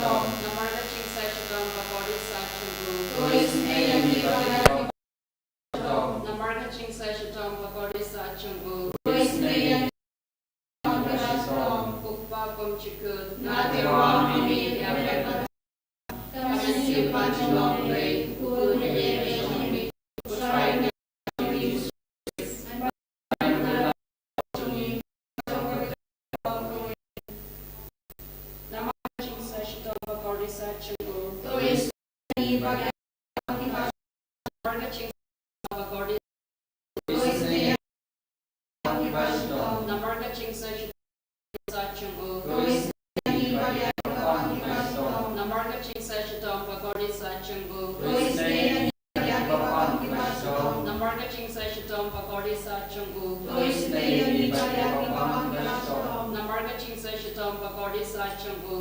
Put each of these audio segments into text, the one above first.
Namarga Chingsai Shadom Bakori Sachungu. Namarga Chingsai Shadom Bakori Sachungu. Ukpa Komchikut. Natirwami Yapeka. Kamansi Panchilombre. Kukunye Shombi. Kushai Namarga Chingsai Sachungu. Namarga Chingsai Shadom Bakori Sachungu. Namarga Chingsai Shadom Bakori Sachungu.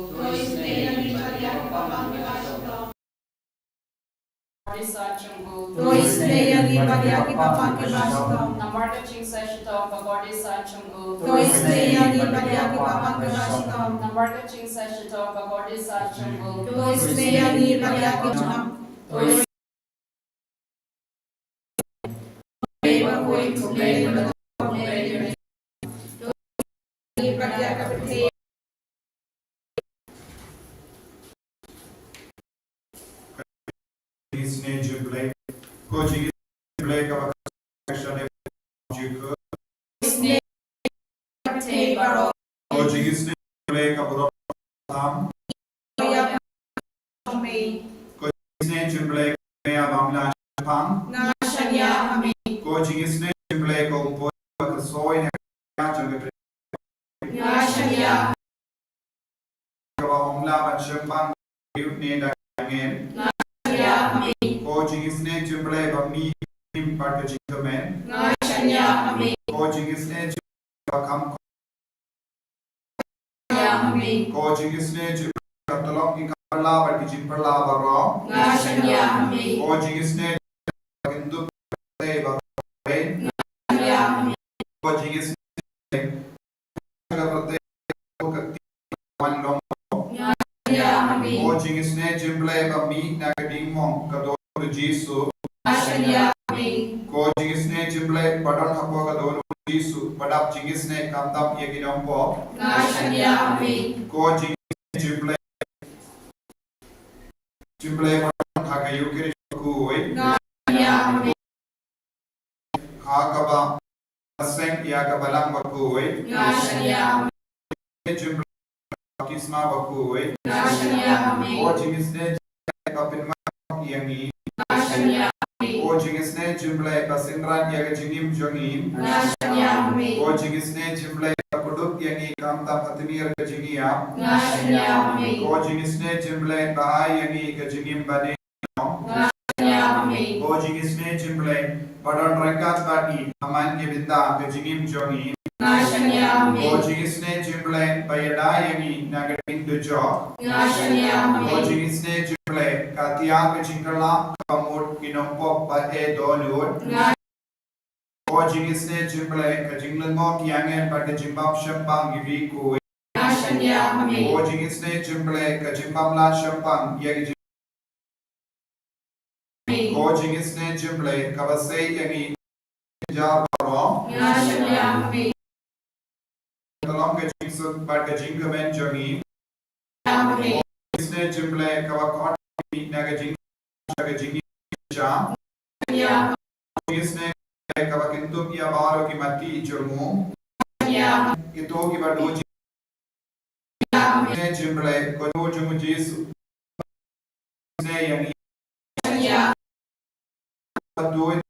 Namarga Chingsai Shadom Bakori Sachungu. Namarga Chingsai Shadom Bakori Sachungu. Namarga Chingsai Shadom Bakori Sachungu. Jingisynei-blei. Jingisynei-blei kavakashane jikko. Jingisynei-blei kaburam. Jingisynei-blei kaya Baphylla pang. Jingisynei-blei ko soy na jangre. Baphylla panchempang ne dagen. Jingisynei-blei bami part jingkamen. Jingisynei-blei kam. Jingisynei-blei katolong ikapala bagi jimperla baro. Jingisynei Hindu baro. Jingisynei kapate kakti wanlong. Jingisynei-blei bami nagading mong kadon Jisu. Jingisynei-blei badon hapo kadon Jisu badap Jingisynei kamtam yeginompo. Jingisynei-blei badon hagayu kirishkuoi. Hakaba aseng yakabalang bakuoi. Jingisynei-blei kisma bakuoi. Jingisynei kapinma yangi. Jingisynei-blei pasindran yaga jingim jongim. Jingisynei-blei kapuduk yangi kamtam hatimir ke jingia. Jingisynei-blei bahai yangi ke jingim bane. Jingisynei-blei badon rekat bagi aman ke binta ke jingim jongim. Jingisynei-blei bayada yangi nagading dujok. Jingisynei-blei katiang ke jingkala kamut kinompok bade dolud. Jingisynei-blei ke jinglengok yangen pada jimbab shempang gibi kuwe. Jingisynei-blei ke jimbabla shempang yagi. Jingisynei-blei kabasei yangi jar baro. Tolong ke jingsut pada jingkamen jongi. Jingisynei-blei kawakot naga jing naga jingi jam. Jingisynei kawakintum ya baro ki mati jomu. Itu ki badu Jingisynei-blei kodo jomu Jisu. Jingisynei yang badu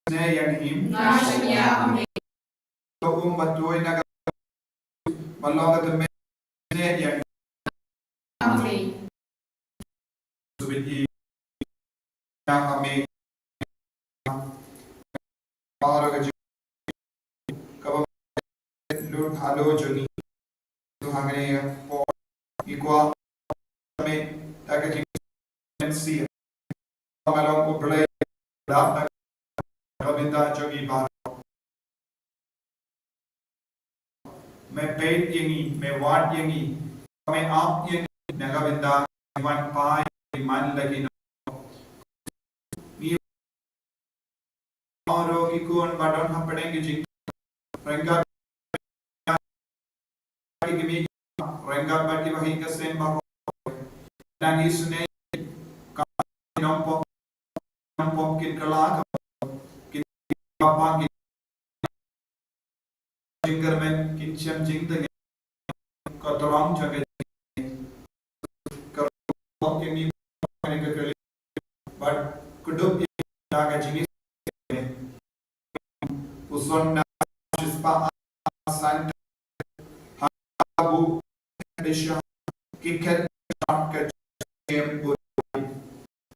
yang him. Badu naga malong katame yang subiti yang kami baro ka kabab lut halo joni tuhangane po ikwa kami taga jinsi malong ko blai da kabinda jogi baro मैं पेट यंगी मैं वाट यंगी मैं आप यंगी नगविंदा one pi मन लगी मी औरो की कौन बाडन हम पढ़ेंगे जिंग रंगा की गिमी रंगा बाटी वही का सेम बारो नंगी सुने नंपो किन कला किन पापा किन जिंगर में किन चम जिंग तक कतराम जगह कर यंगी मैंने कर but kudup naga jingis uson na shispa sant habu bisha kiket ka jem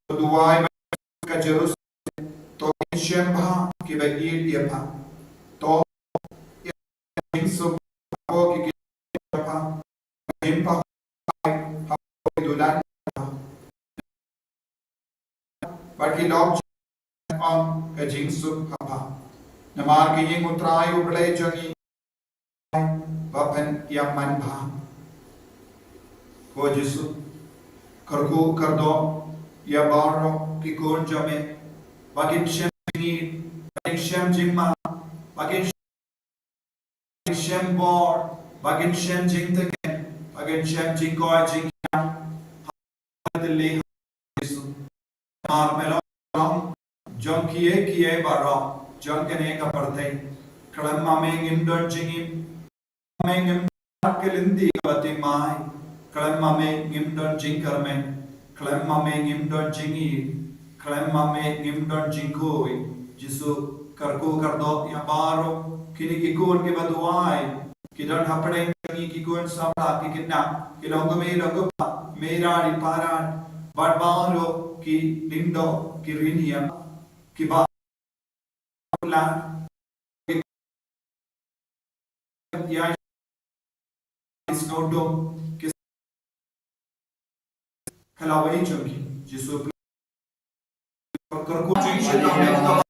duai ka jerus to shem bha ki bagi dia bha to so ko ki bha jem bha ha dulan but ki dog on ka jing sup ha namar ki ying utrai uble jangi bapan yang man bha ko jisu karku kardo ya baro ki kon jame bagin shem jingma bagin shem bor bagin shem jing tegen bagin shem jing ko jing dili jisu mar melo jong kiye baro jong kene ka partay kalam mameng indon jingim mameng kelindi bati mai kalam mameng indon jing karmen kalam mameng indon jingi kalam mameng indon jingkoi jisu karko kardo ya baro kini ki kon ke baduai kidan hapade ki kon samla ki kinna kilong me ragupa mera ri paran barbaro ki lindo ki rinia ki ba la ya isnodo ki kalawai chungi jisu karko jing shita me ka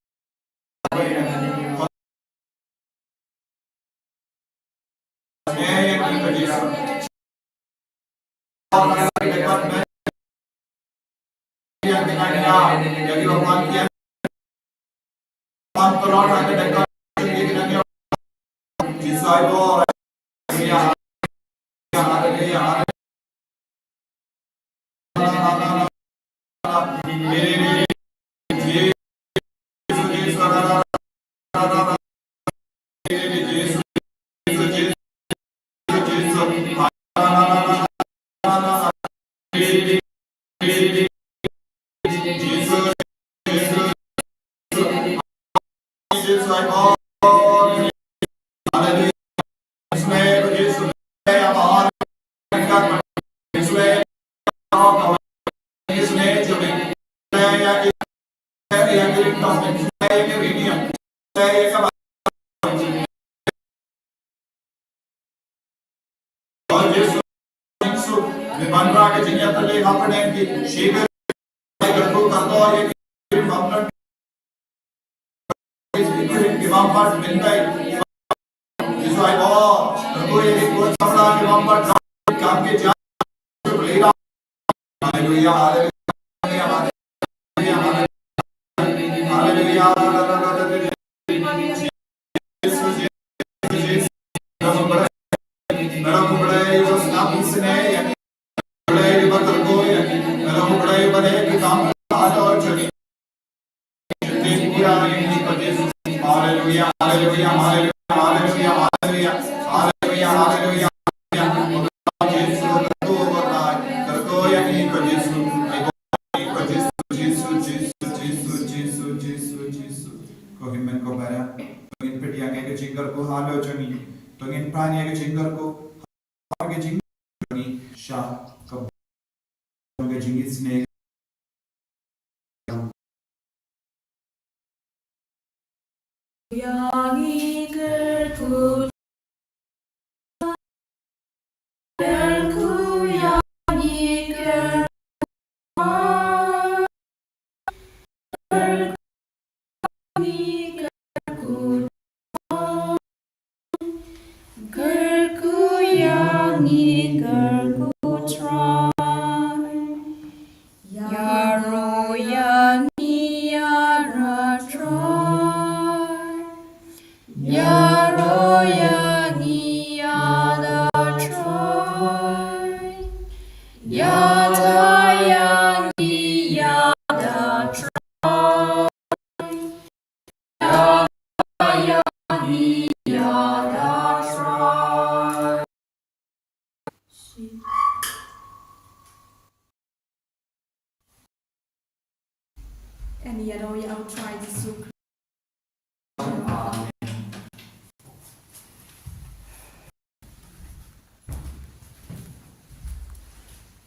Girl, eager good try. Yaro yani yara try. Yaro yani yada try. Yada yani yada try. Yada yani yada try. And yet, I'll try this.